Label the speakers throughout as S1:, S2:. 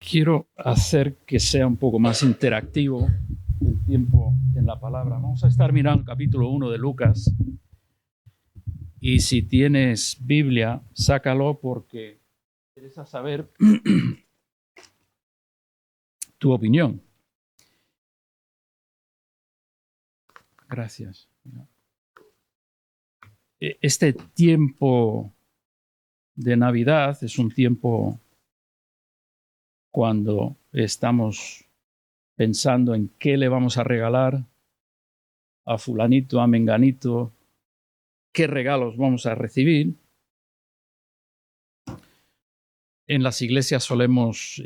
S1: Quiero hacer que sea un poco más interactivo el tiempo en la palabra. Vamos a estar mirando el capítulo 1 de Lucas. Y si tienes Biblia, sácalo porque me interesa saber tu opinión. Gracias. Este tiempo de Navidad es un tiempo cuando estamos pensando en qué le vamos a regalar a fulanito, a menganito, qué regalos vamos a recibir. En las iglesias solemos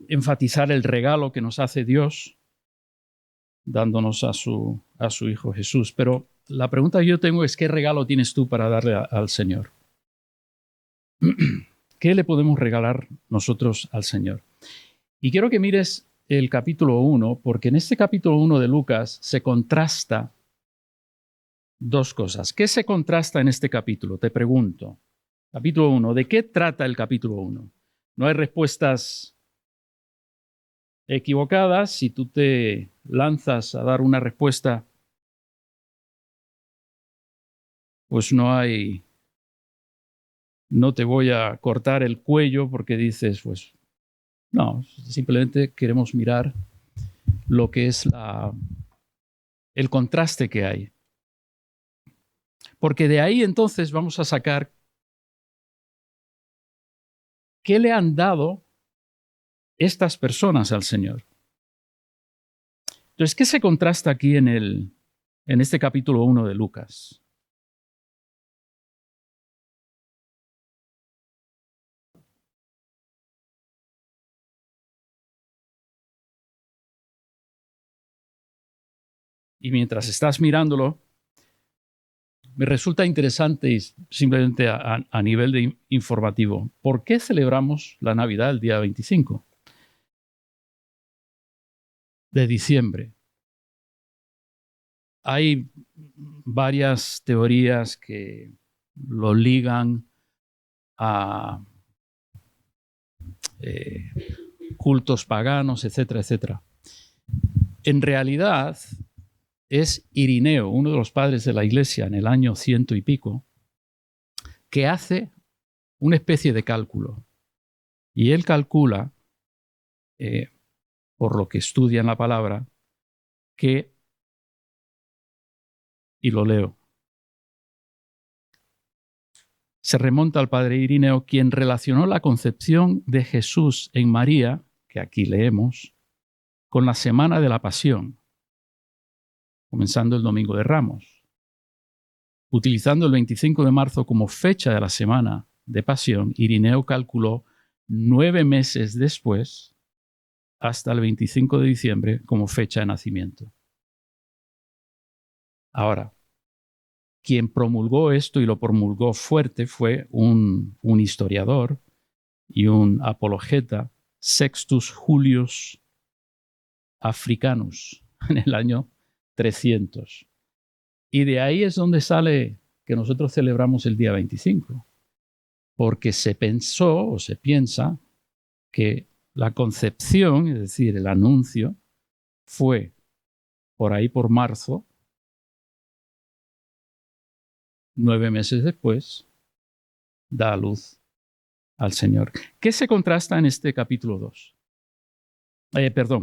S1: enfatizar el regalo que nos hace Dios, dándonos a su Hijo Jesús. Pero la pregunta que yo tengo es, ¿qué regalo tienes tú para darle al Señor? ¿Qué le podemos regalar nosotros al Señor? Y quiero que mires el capítulo 1, porque en este capítulo 1 de Lucas se contrasta dos cosas. ¿Qué se contrasta en este capítulo? Te pregunto. Capítulo 1. ¿De qué trata el capítulo 1? No hay respuestas equivocadas. Si tú te lanzas a dar una respuesta, pues no te voy a cortar el cuello porque dices, pues no, simplemente queremos mirar lo que es el contraste que hay. Porque de ahí entonces vamos a sacar qué le han dado estas personas al Señor. Entonces, ¿qué se contrasta aquí en este capítulo 1 de Lucas? Y mientras estás mirándolo, me resulta interesante y simplemente a nivel informativo, ¿por qué celebramos la Navidad el día 25 de diciembre? Hay varias teorías que lo ligan a cultos paganos, etcétera, etcétera. En realidad es Irineo, uno de los padres de la Iglesia en el año 100 y pico, que hace una especie de cálculo. Y él calcula, por lo que estudia en la palabra, y lo leo, se remonta al padre Irineo, quien relacionó la concepción de Jesús en María, que aquí leemos, con la semana de la Pasión, comenzando el Domingo de Ramos. Utilizando el 25 de marzo como fecha de la semana de Pasión, Irineo calculó 9 meses después, hasta el 25 de diciembre, como fecha de nacimiento. Ahora, quien promulgó esto y lo promulgó fuerte fue un historiador y un apologeta, Sextus Julius Africanus, en el año 300. Y de ahí es donde sale que nosotros celebramos el día 25, porque se pensó o se piensa que la concepción, es decir, el anuncio, fue por ahí por marzo, 9 meses después, da a luz al Señor. ¿Qué se contrasta en este capítulo 2?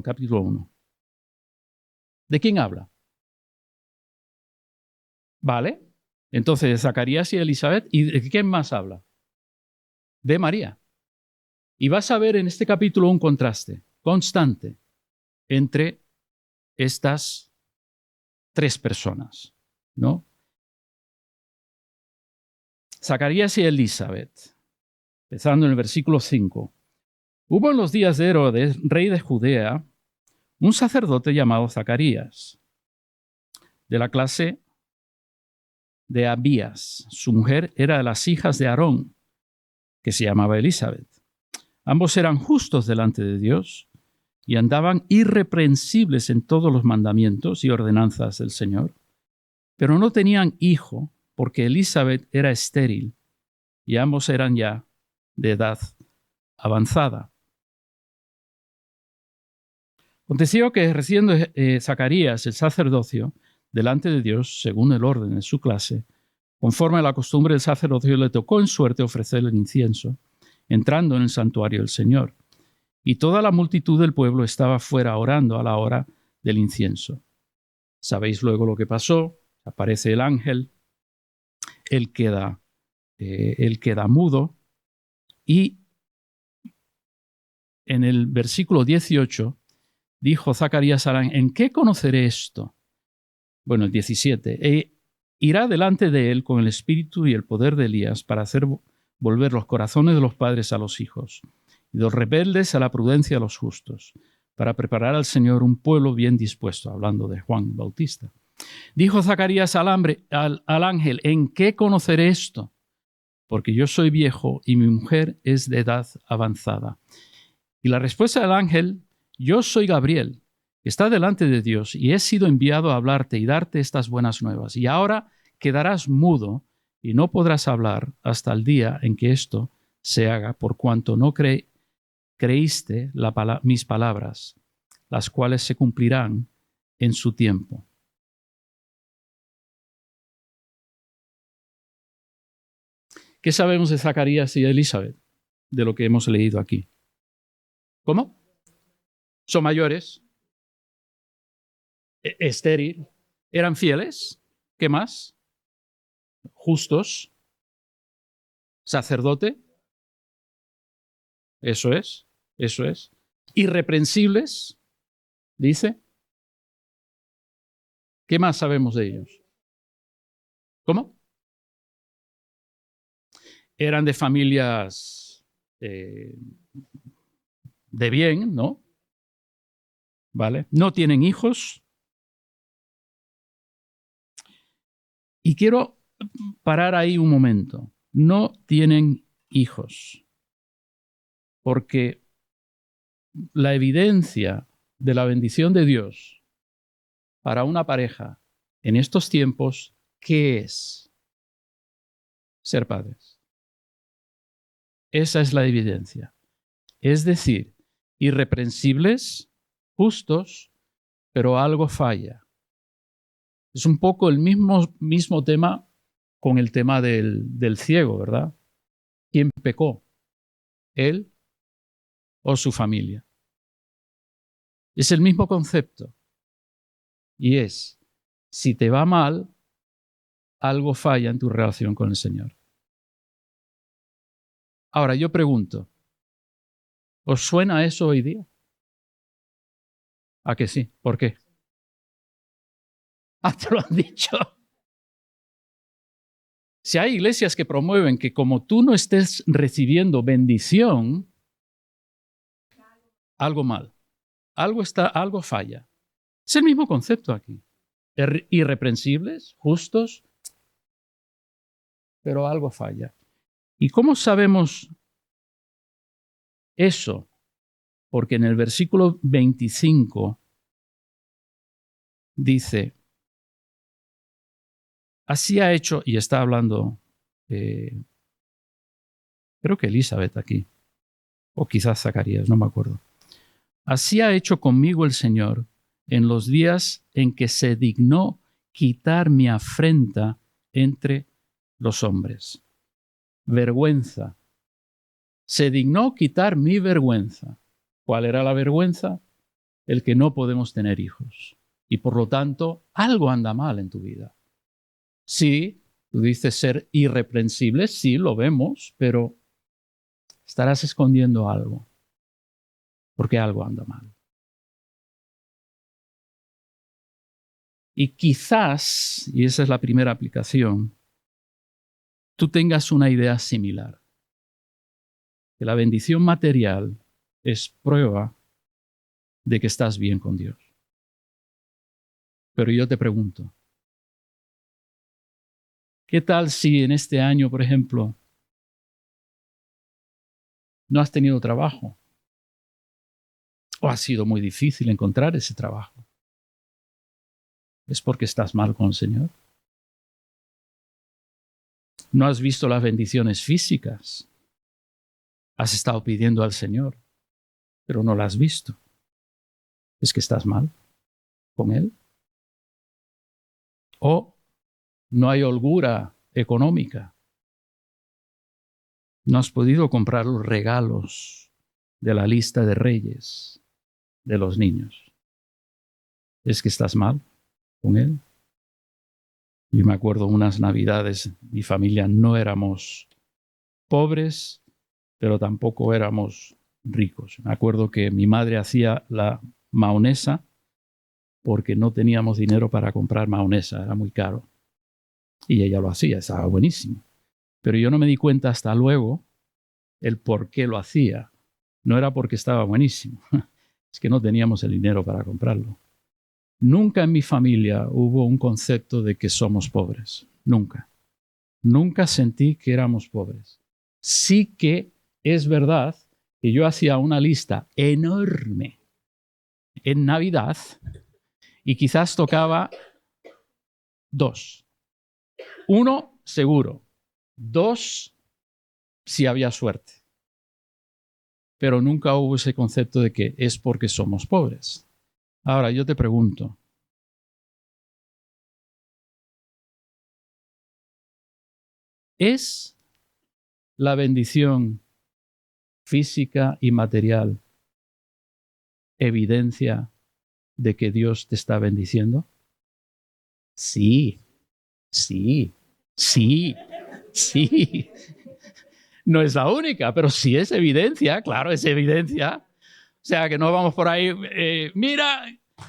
S1: Capítulo 1. ¿De quién habla? ¿Vale? Entonces, de Zacarías y Elizabeth. ¿Y de quién más habla? De María. Y vas a ver en este capítulo un contraste constante entre estas 3 personas, ¿no? Zacarías y Elizabeth, empezando en el versículo 5. Hubo en los días de Herodes, rey de Judea, un sacerdote llamado Zacarías, de la clase de Abías. Su mujer era de las hijas de Aarón, que se llamaba Elizabeth. Ambos eran justos delante de Dios y andaban irreprensibles en todos los mandamientos y ordenanzas del Señor, pero no tenían hijo porque Elizabeth era estéril y ambos eran ya de edad avanzada. Aconteció que ejerciendo Zacarías el sacerdocio delante de Dios, según el orden de su clase, conforme a la costumbre del sacerdocio, le tocó en suerte ofrecer el incienso, entrando en el santuario del Señor. Y toda la multitud del pueblo estaba fuera orando a la hora del incienso. Sabéis luego lo que pasó. Aparece el ángel, él queda mudo, y en el versículo 18 dijo Zacarías al ángel: ¿en qué conoceré esto? Bueno, el 17. Irá delante de él con el espíritu y el poder de Elías para hacer volver los corazones de los padres a los hijos y de los rebeldes a la prudencia de los justos, para preparar al Señor un pueblo bien dispuesto, hablando de Juan Bautista. Dijo Zacarías al ángel: ¿en qué conoceré esto? Porque yo soy viejo y mi mujer es de edad avanzada. Y la respuesta del ángel: yo soy Gabriel, que está delante de Dios, y he sido enviado a hablarte y darte estas buenas nuevas. Y ahora quedarás mudo y no podrás hablar hasta el día en que esto se haga, por cuanto no creíste mis palabras, las cuales se cumplirán en su tiempo. ¿Qué sabemos de Zacarías y de Elizabeth? De lo que hemos leído aquí. ¿Cómo? Son mayores, estéril, eran fieles. ¿Qué más? Justos, sacerdote. Eso es. Irreprensibles, dice. ¿Qué más sabemos de ellos? ¿Cómo? Eran de familias de bien, ¿no? ¿Vale? No tienen hijos. Y quiero parar ahí un momento. No tienen hijos. Porque la evidencia de la bendición de Dios para una pareja en estos tiempos, ¿qué es? Ser padres. Esa es la evidencia. Es decir, irreprensibles, justos, pero algo falla. Es un poco el mismo tema con el tema del ciego, ¿verdad? ¿Quién pecó? ¿Él o su familia? Es el mismo concepto. Y es, si te va mal, algo falla en tu relación con el Señor. Ahora, yo pregunto, ¿os suena eso hoy día? ¿A que sí? ¿Por qué? Ah, te lo han dicho. Si hay iglesias que promueven que como tú no estés recibiendo bendición, algo mal, algo falla. Es el mismo concepto aquí. Irreprensibles, justos, pero algo falla. ¿Y cómo sabemos eso? Porque en el versículo 25 dice: así ha hecho, y está hablando, creo que Elizabeth aquí, o quizás Zacarías, no me acuerdo. Así ha hecho conmigo el Señor en los días en que se dignó quitar mi afrenta entre los hombres. Vergüenza. Se dignó quitar mi vergüenza. ¿Cuál era la vergüenza? El que no podemos tener hijos. Y por lo tanto, algo anda mal en tu vida. Sí, tú dices ser irreprensible, sí, lo vemos, pero estarás escondiendo algo. Porque algo anda mal. Y quizás, y esa es la primera aplicación, tú tengas una idea similar. Que la bendición material es prueba de que estás bien con Dios. Pero yo te pregunto, ¿qué tal si en este año, por ejemplo, no has tenido trabajo? ¿O ha sido muy difícil encontrar ese trabajo? ¿Es porque estás mal con el Señor? ¿No has visto las bendiciones físicas? Has estado pidiendo al Señor, pero no las has visto. ¿Es que estás mal con él? ¿O no hay holgura económica? ¿No has podido comprar los regalos de la lista de reyes de los niños? ¿Es que estás mal con él? Yo me acuerdo unas navidades, mi familia no éramos pobres, pero tampoco éramos ricos. Me acuerdo que mi madre hacía la mahonesa porque no teníamos dinero para comprar mahonesa, era muy caro. Y ella lo hacía, estaba buenísimo. Pero yo no me di cuenta hasta luego el por qué lo hacía. No era porque estaba buenísimo, es que no teníamos el dinero para comprarlo. Nunca en mi familia hubo un concepto de que somos pobres. Nunca. Nunca sentí que éramos pobres. Sí que es verdad que yo hacía una lista enorme en Navidad y quizás tocaba 2. 1, seguro. 2, si había suerte. Pero nunca hubo ese concepto de que es porque somos pobres. Ahora, yo te pregunto, ¿es la bendición física y material evidencia de que Dios te está bendiciendo? Sí, sí, sí, sí. No es la única, pero sí es evidencia, claro, es evidencia. O sea, que no vamos por ahí, mira,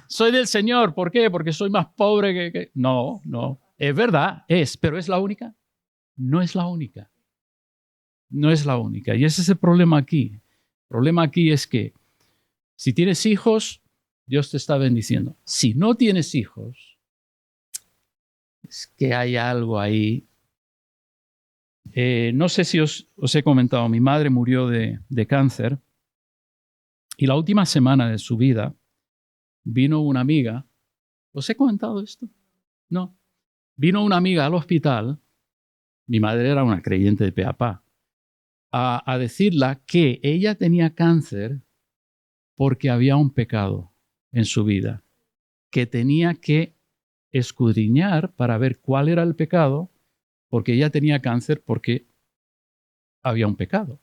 S1: soy del Señor, ¿por qué? Porque soy más pobre que... No, no, es verdad, pero ¿es la única? No es la única. No es la única. Y ese es el problema aquí. El problema aquí es que si tienes hijos, Dios te está bendiciendo. Si no tienes hijos, es que hay algo ahí. No sé si os he comentado, mi madre murió de cáncer y la última semana de su vida vino una amiga. ¿Os he comentado esto? No. Vino una amiga al hospital, mi madre era una creyente de pe a pa, a decirle que ella tenía cáncer porque había un pecado en su vida, que tenía que escudriñar para ver cuál era el pecado, porque ella tenía cáncer porque había un pecado.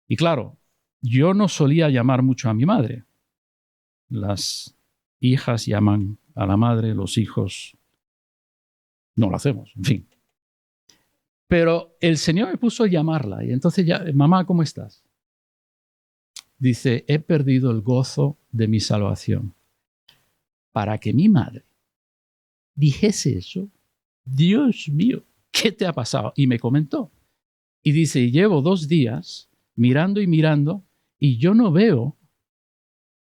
S1: Y claro, yo no solía llamar mucho a mi madre. Las hijas llaman a la madre, los hijos no lo hacemos, en fin. Pero el Señor me puso a llamarla y entonces ya, mamá, ¿cómo estás? Dice, he perdido el gozo de mi salvación. Para que mi madre dijese eso, Dios mío, ¿qué te ha pasado? Y me comentó. Y dice, llevo 2 días mirando y mirando y yo no veo,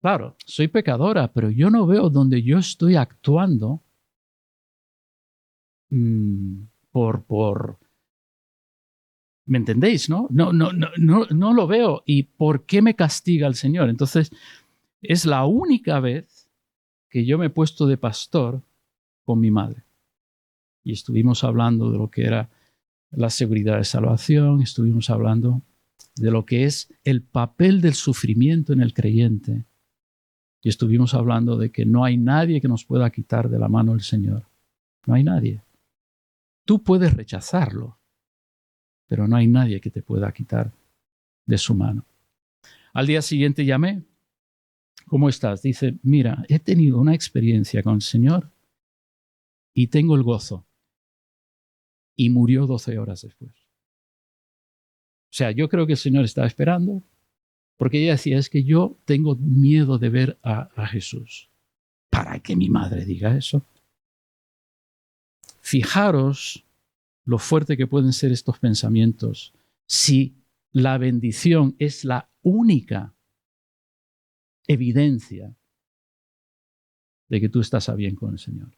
S1: claro, soy pecadora, pero yo no veo donde yo estoy actuando por, ¿me entendéis? No lo veo. ¿Y por qué me castiga el Señor? Entonces, es la única vez que yo me he puesto de pastor con mi madre. Y estuvimos hablando de lo que era la seguridad de salvación, estuvimos hablando de lo que es el papel del sufrimiento en el creyente. Y estuvimos hablando de que no hay nadie que nos pueda quitar de la mano del Señor. No hay nadie. Tú puedes rechazarlo, pero no hay nadie que te pueda quitar de su mano. Al día siguiente llamé. ¿Cómo estás? Dice, mira, he tenido una experiencia con el Señor y tengo el gozo. Y murió 12 horas después. O sea, yo creo que el Señor estaba esperando, porque ella decía, es que yo tengo miedo de ver a Jesús. ¿Para que mi madre diga eso? Fijaros lo fuerte que pueden ser estos pensamientos si la bendición es la única evidencia de que tú estás a bien con el Señor.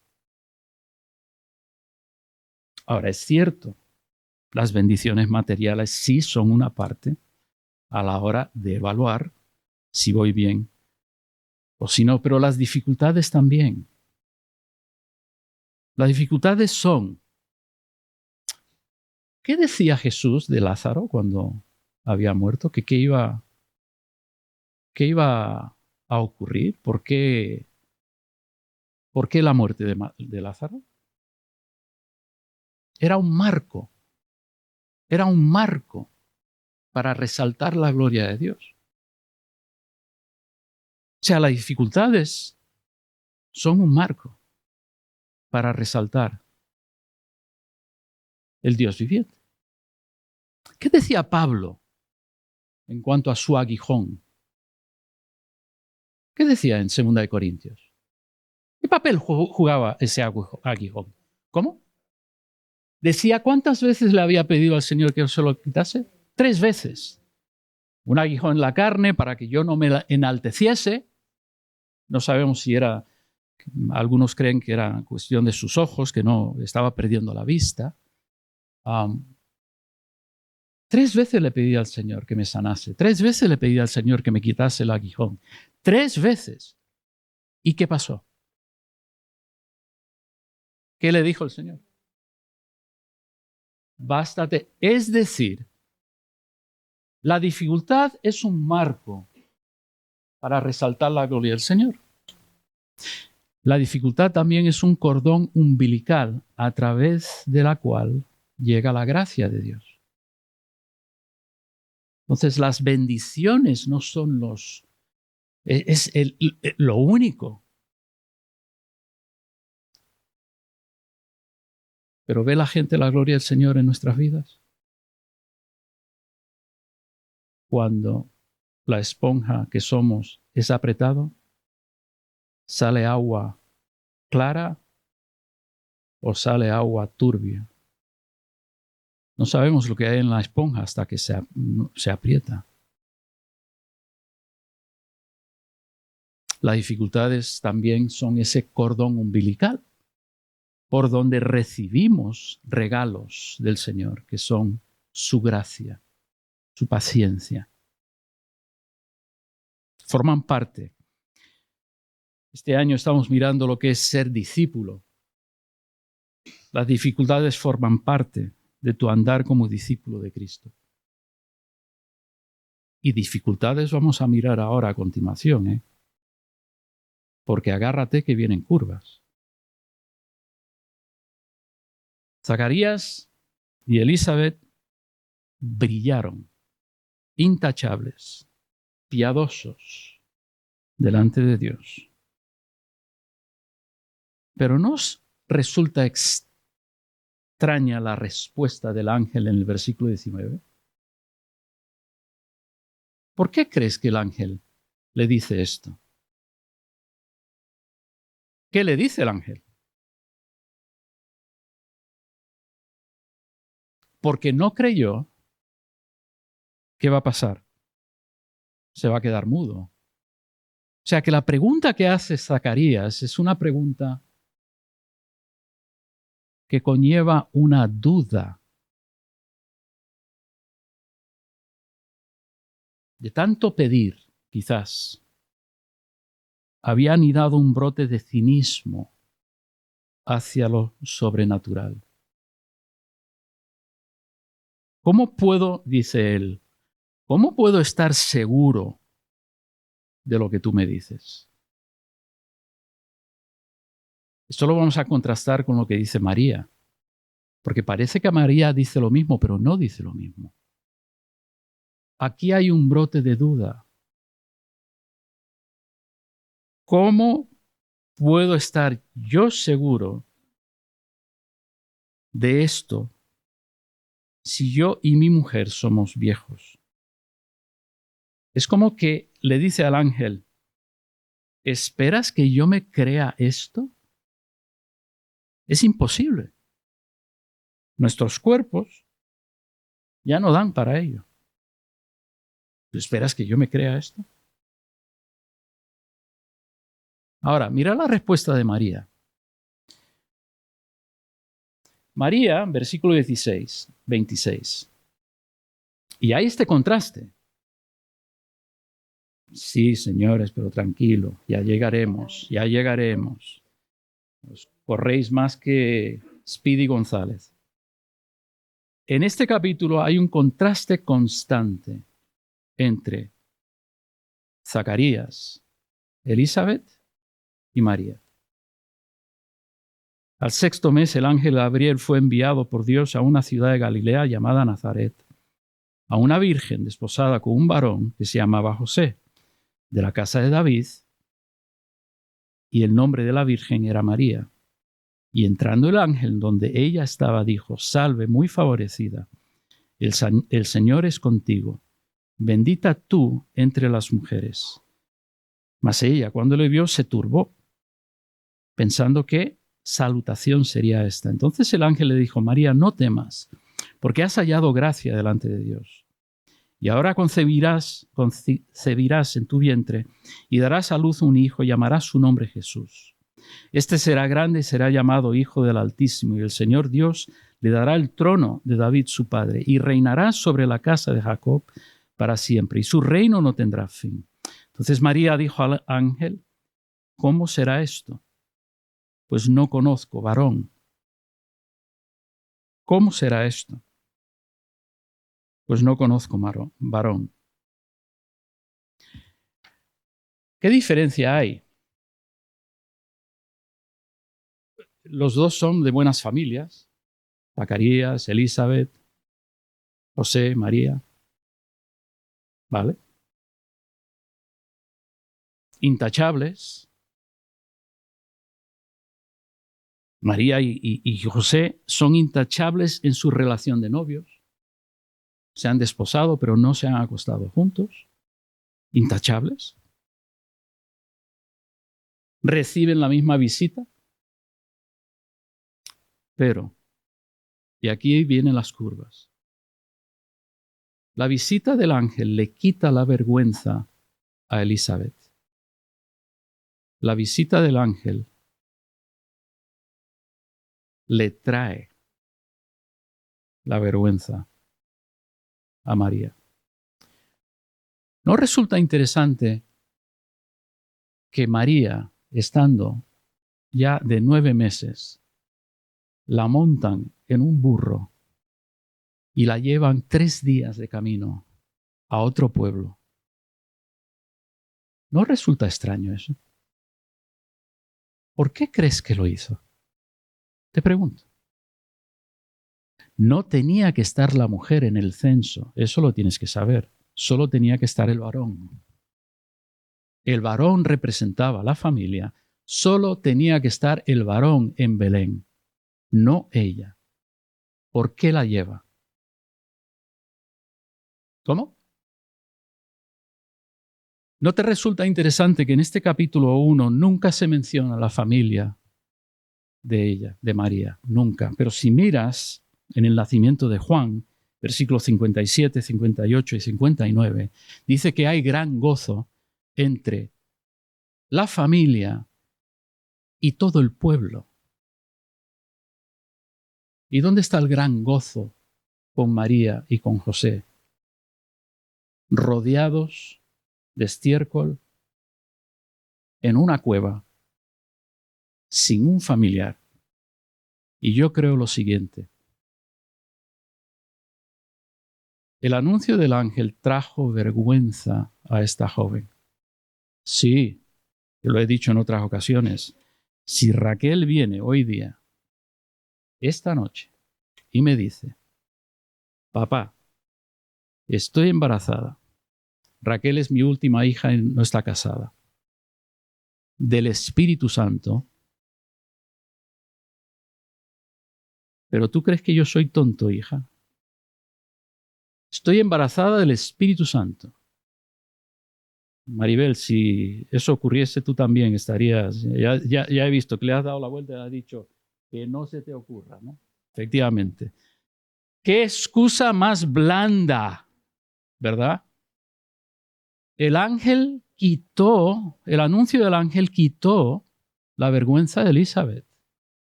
S1: Ahora, es cierto, las bendiciones materiales sí son una parte a la hora de evaluar si voy bien o si no, pero las dificultades también. Las dificultades son, ¿qué decía Jesús de Lázaro cuando había muerto? ¿Que qué iba a a ocurrir? ¿Por qué la muerte de Lázaro? Era un marco para resaltar la gloria de Dios. O sea, las dificultades son un marco para resaltar el Dios viviente. ¿Qué decía Pablo en cuanto a su aguijón? ¿Qué decía en 2 Corintios? ¿Qué papel jugaba ese aguijón? ¿Cómo? Decía, ¿cuántas veces le había pedido al Señor que se lo quitase? 3 veces. Un aguijón en la carne para que yo no me enalteciese. No sabemos si era, algunos creen que era cuestión de sus ojos, que no estaba perdiendo la vista. 3 veces le pedí al Señor que me sanase. 3 veces le pedí al Señor que me quitase el aguijón. 3 veces. ¿Y qué pasó? ¿Qué le dijo el Señor? Bástate. Es decir, la dificultad es un marco para resaltar la gloria del Señor. La dificultad también es un cordón umbilical a través de la cual llega la gracia de Dios. Entonces, las bendiciones no son lo único. Pero ¿ve la gente la gloria del Señor en nuestras vidas? Cuando la esponja que somos es apretado, ¿sale agua clara o sale agua turbia? No sabemos lo que hay en la esponja hasta que se aprieta. Las dificultades también son ese cordón umbilical por donde recibimos regalos del Señor, que son su gracia, su paciencia. Forman parte. Este año estamos mirando lo que es ser discípulo. Las dificultades forman parte de tu andar como discípulo de Cristo. Y dificultades vamos a mirar ahora a continuación, porque agárrate que vienen curvas. Zacarías y Elizabeth brillaron, intachables, piadosos delante de Dios. Pero ¿nos resulta extraña la respuesta del ángel en el versículo 19? ¿Por qué crees que el ángel le dice esto? ¿Qué le dice el ángel? Porque no creyó. ¿Qué va a pasar? Se va a quedar mudo. O sea que la pregunta que hace Zacarías es una pregunta que conlleva una duda. De tanto pedir, quizás, había anidado un brote de cinismo hacia lo sobrenatural. ¿Cómo puedo, dice él, cómo puedo estar seguro de lo que tú me dices? Esto lo vamos a contrastar con lo que dice María, porque parece que María dice lo mismo, pero no dice lo mismo. Aquí hay un brote de duda. ¿Cómo puedo estar yo seguro de esto si yo y mi mujer somos viejos? Es como que le dice al ángel, ¿esperas que yo me crea esto? Es imposible. Nuestros cuerpos ya no dan para ello. ¿Tú esperas que yo me crea esto? Ahora, mira la respuesta de María. María, versículo 16, 26. Y hay este contraste. Sí, señores, pero tranquilo, ya llegaremos, ya llegaremos. Os corréis más que Speedy González. En este capítulo hay un contraste constante entre Zacarías Elizabeth y María. Al 6º mes, el ángel Gabriel fue enviado por Dios a una ciudad de Galilea llamada Nazaret, a una virgen desposada con un varón que se llamaba José, de la casa de David, y el nombre de la virgen era María. Y entrando el ángel donde ella estaba, dijo: Salve, muy favorecida, el Señor es contigo, bendita tú entre las mujeres. Mas ella, cuando le vio, se turbó, pensando qué salutación sería esta. Entonces el ángel le dijo: María, no temas, porque has hallado gracia delante de Dios. Y ahora concebirás en tu vientre y darás a luz un hijo y llamarás su nombre Jesús. Este será grande y será llamado Hijo del Altísimo, y el Señor Dios le dará el trono de David su padre, y reinará sobre la casa de Jacob para siempre, y su reino no tendrá fin. Entonces María dijo al ángel: ¿Cómo será esto? Pues no conozco varón. ¿Cómo será esto? Pues no conozco varón. ¿Qué diferencia hay? Los dos son de buenas familias: Zacarías, Elizabeth, José, María. ¿Vale? Intachables. María y José son intachables en su relación de novios. Se han desposado, pero no se han acostado juntos. Intachables. Reciben la misma visita. Pero, y aquí vienen las curvas, la visita del ángel le quita la vergüenza a Elizabeth. La visita del ángel le trae la vergüenza a María. ¿No resulta interesante que María, estando ya de 9 meses, la montan en un burro y la llevan 3 días de camino a otro pueblo? ¿No resulta extraño eso? ¿Por qué crees que lo hizo? Te pregunto. No tenía que estar la mujer en el censo, eso lo tienes que saber. Solo tenía que estar el varón. El varón representaba a la familia. Solo tenía que estar el varón en Belén, no ella. ¿Por qué la lleva? ¿Cómo? ¿No te resulta interesante que en este capítulo 1 nunca se menciona la familia de ella, de María? Nunca. Pero si miras en el nacimiento de Juan, versículos 57, 58 y 59, dice que hay gran gozo entre la familia y todo el pueblo. ¿Y dónde está el gran gozo con María y con José? Rodeados de estiércol, en una cueva, sin un familiar. Y yo creo lo siguiente: el anuncio del ángel trajo vergüenza a esta joven. Sí, yo lo he dicho en otras ocasiones. Si Raquel viene hoy día, esta noche, y me dice: papá, estoy embarazada, Raquel es mi última hija y no está casada, del Espíritu Santo, ¿pero tú crees que yo soy tonto, hija? Estoy embarazada del Espíritu Santo. Maribel, si eso ocurriese, tú también estarías. Ya he visto que le has dado la vuelta y has dicho que no se te ocurra, ¿no? Efectivamente. ¿Qué excusa más blanda, verdad? El anuncio del ángel quitó la vergüenza de Elizabeth.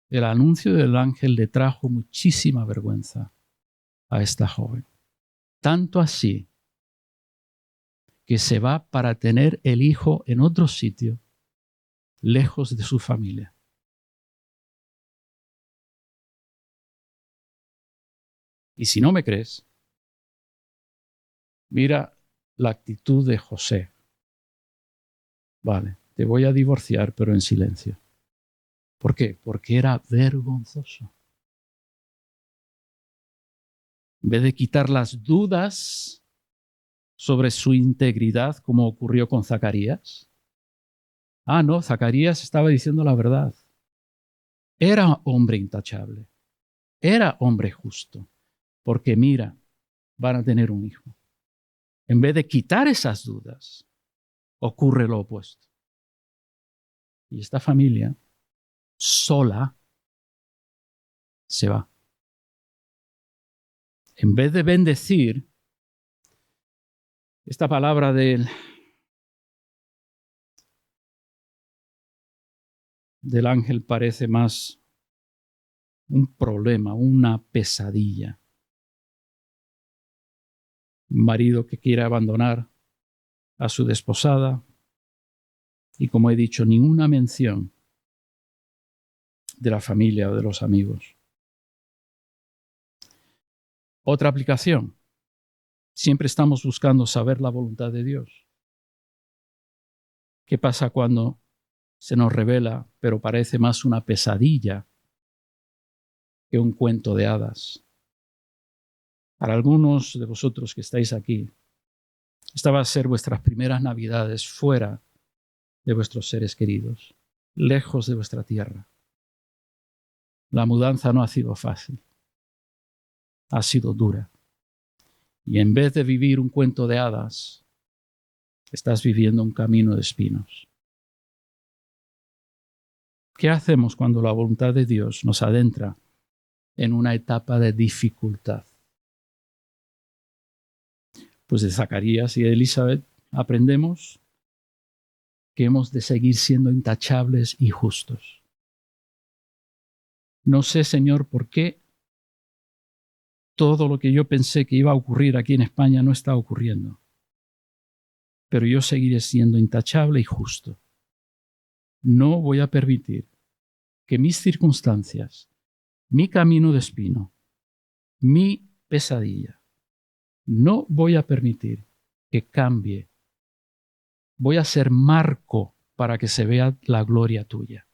S1: El anuncio del ángel le trajo muchísima vergüenza a esta joven. Tanto así que se va para tener el hijo en otro sitio, lejos de su familia. Y si no me crees, mira la actitud de José. Vale, te voy a divorciar, pero en silencio. ¿Por qué? Porque era vergonzoso. En vez de quitar las dudas sobre su integridad, como ocurrió con Zacarías. Ah, no, Zacarías estaba diciendo la verdad. Era hombre intachable. Era hombre justo. Porque mira, van a tener un hijo. En vez de quitar esas dudas, ocurre lo opuesto. Y esta familia sola se va. En vez de bendecir, esta palabra del ángel parece más un problema, una pesadilla. Un marido que quiere abandonar a su desposada y, como he dicho, ninguna mención de la familia o de los amigos. Otra aplicación. Siempre estamos buscando saber la voluntad de Dios. ¿Qué pasa cuando se nos revela, pero parece más una pesadilla que un cuento de hadas? Para algunos de vosotros que estáis aquí, esta va a ser vuestras primeras Navidades fuera de vuestros seres queridos, lejos de vuestra tierra. La mudanza no ha sido fácil, ha sido dura. Y en vez de vivir un cuento de hadas, estás viviendo un camino de espinos. ¿Qué hacemos cuando la voluntad de Dios nos adentra en una etapa de dificultad? Pues de Zacarías y de Elizabeth aprendemos que hemos de seguir siendo intachables y justos. No sé, Señor, por qué todo lo que yo pensé que iba a ocurrir aquí en España no está ocurriendo. Pero yo seguiré siendo intachable y justo. No voy a permitir que mis circunstancias, mi camino de espino, mi pesadilla, no voy a permitir que cambie. Voy a ser marco para que se vea la gloria tuya.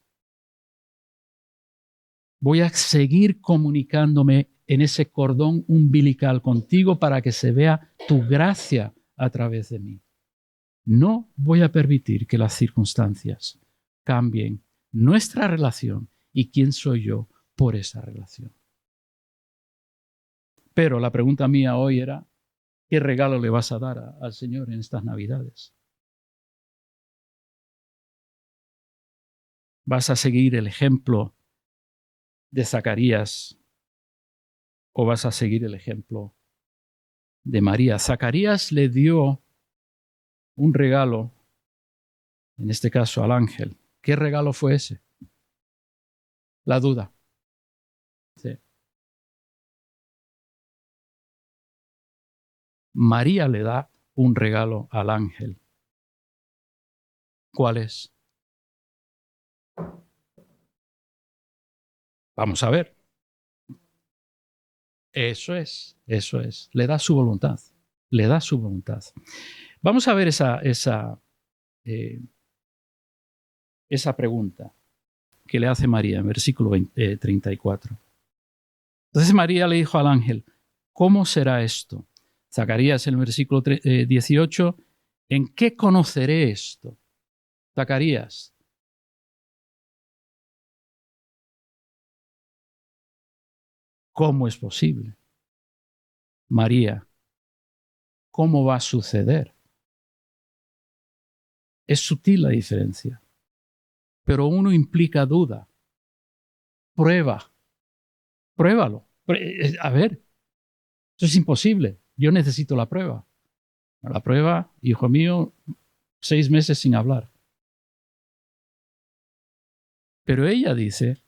S1: Voy a seguir comunicándome en ese cordón umbilical contigo para que se vea tu gracia a través de mí. No voy a permitir que las circunstancias cambien nuestra relación y quién soy yo por esa relación. Pero la pregunta mía hoy era, ¿qué regalo le vas a dar al Señor en estas Navidades? ¿Vas a seguir el ejemplo de Zacarías o vas a seguir el ejemplo de María? Zacarías le dio un regalo, en este caso al ángel. ¿Qué regalo fue ese? La duda. Sí. María le da un regalo al ángel. ¿Cuál es? Vamos a ver. Eso es. Le da su voluntad. Le da su voluntad. Vamos a ver esa pregunta que le hace María en versículo 34. Entonces María le dijo al ángel, ¿cómo será esto? Zacarías en el versículo 18, ¿en qué conoceré esto? Zacarías, ¿cómo es posible? María, ¿cómo va a suceder? Es sutil la diferencia, pero uno implica duda. Pruébalo. A ver, eso es imposible. Yo necesito la prueba. La prueba, hijo mío, 6 meses sin hablar. Pero ella dice,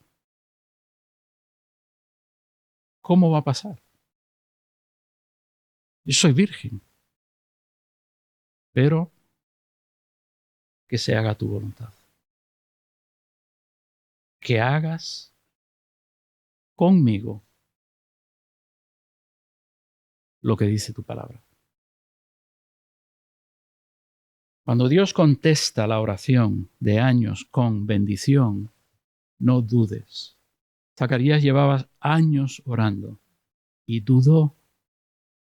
S1: ¿cómo va a pasar? Yo soy virgen, pero que se haga tu voluntad. Que hagas conmigo lo que dice tu palabra. Cuando Dios contesta la oración de años con bendición, no dudes. Zacarías llevaba años orando y dudó.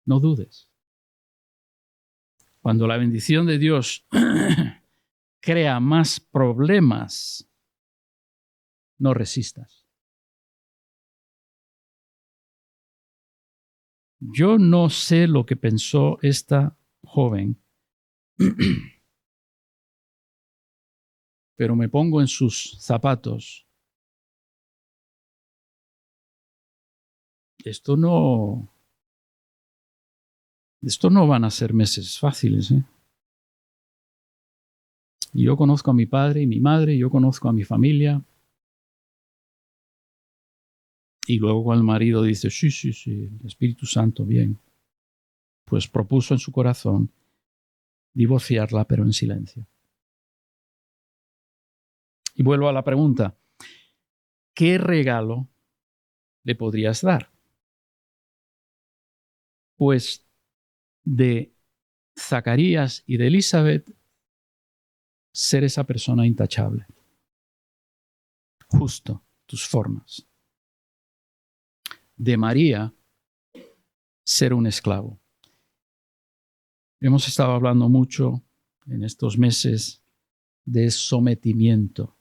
S1: No dudes. Cuando la bendición de Dios crea más problemas, no resistas. Yo no sé lo que pensó esta joven, pero me pongo en sus zapatos. Esto no van a ser meses fáciles, ¿eh? Y yo conozco a mi padre y mi madre, yo conozco a mi familia. Y luego cuando el marido dice, sí, el Espíritu Santo, bien, pues propuso en su corazón divorciarla, pero en silencio. Y vuelvo a la pregunta, ¿qué regalo le podrías dar? Pues de Zacarías y de Elizabeth, ser esa persona intachable. Justo, tus formas. De María, ser un esclavo. Hemos estado hablando mucho en estos meses de sometimiento.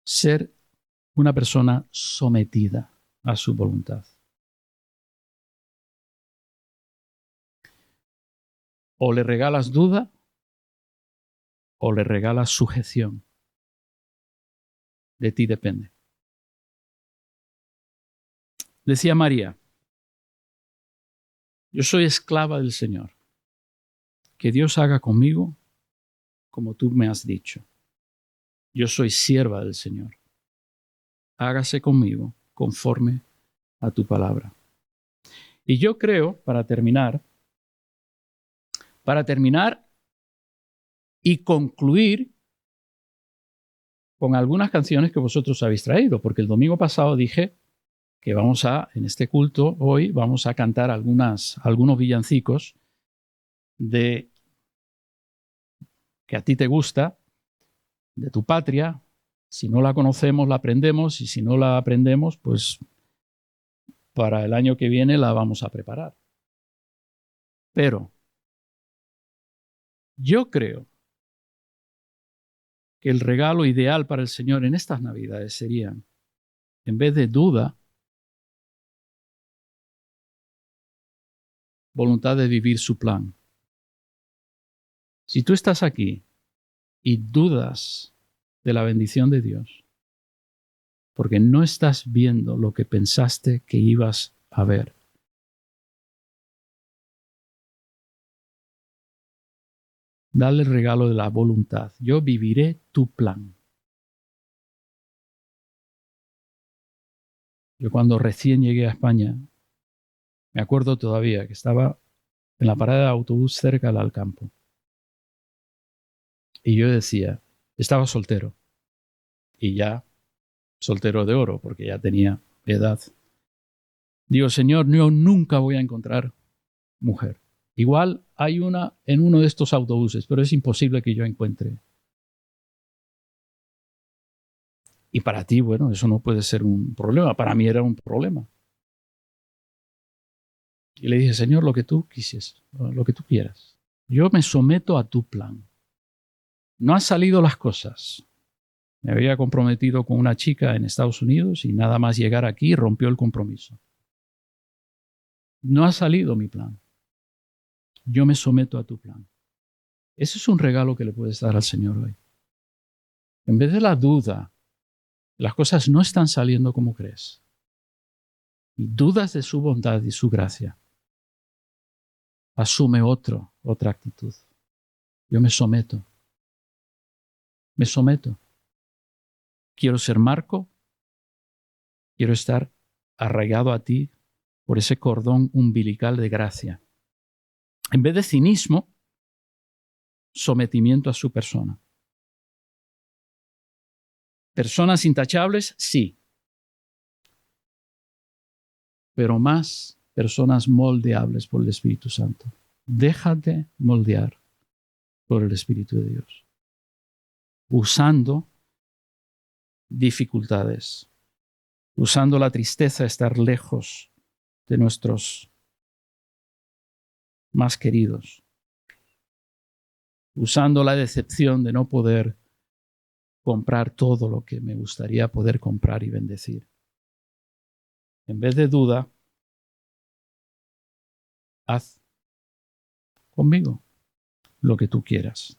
S1: Ser una persona sometida a su voluntad. O le regalas duda o le regalas sujeción. De ti depende. Decía María, yo soy esclava del Señor. Que Dios haga conmigo como tú me has dicho. Yo soy sierva del Señor. Hágase conmigo conforme a tu palabra. Y yo creo, para terminar y concluir con algunas canciones que vosotros habéis traído, porque el domingo pasado dije que en este culto, hoy vamos a cantar algunos villancicos que a ti te gusta, de tu patria. Si no la conocemos, la aprendemos, y si no la aprendemos, pues para el año que viene la vamos a preparar. Pero yo creo que el regalo ideal para el Señor en estas Navidades sería, en vez de duda, voluntad de vivir su plan. Si tú estás aquí y dudas de la bendición de Dios, porque no estás viendo lo que pensaste que ibas a ver, dale el regalo de la voluntad. Yo viviré tu plan. Yo cuando recién llegué a España, me acuerdo todavía que estaba en la parada de autobús cerca del Alcampo. Y yo decía, estaba soltero. Y ya soltero de oro, porque ya tenía edad. Digo, Señor, yo nunca voy a encontrar mujer. Igual hay una en uno de estos autobuses, pero es imposible que yo encuentre. Y para ti, bueno, eso no puede ser un problema. Para mí era un problema. Y le dije, Señor, lo que tú quisieras, lo que tú quieras. Yo me someto a tu plan. No han salido las cosas. Me había comprometido con una chica en Estados Unidos y nada más llegar aquí rompió el compromiso. No ha salido mi plan. Yo me someto a tu plan. Ese es un regalo que le puedes dar al Señor hoy. En vez de la duda, las cosas no están saliendo como crees. Y dudas de su bondad y su gracia. Asume otra actitud. Yo me someto. Me someto. Quiero ser Marco. Quiero estar arraigado a ti por ese cordón umbilical de gracia. En vez de cinismo, sometimiento a su persona. Personas intachables, sí. Pero más personas moldeables por el Espíritu Santo. Déjate moldear por el Espíritu de Dios, usando dificultades, usando la tristeza de estar lejos de nuestros más queridos, usando la decepción de no poder comprar todo lo que me gustaría poder comprar y bendecir. En vez de duda, haz conmigo lo que tú quieras.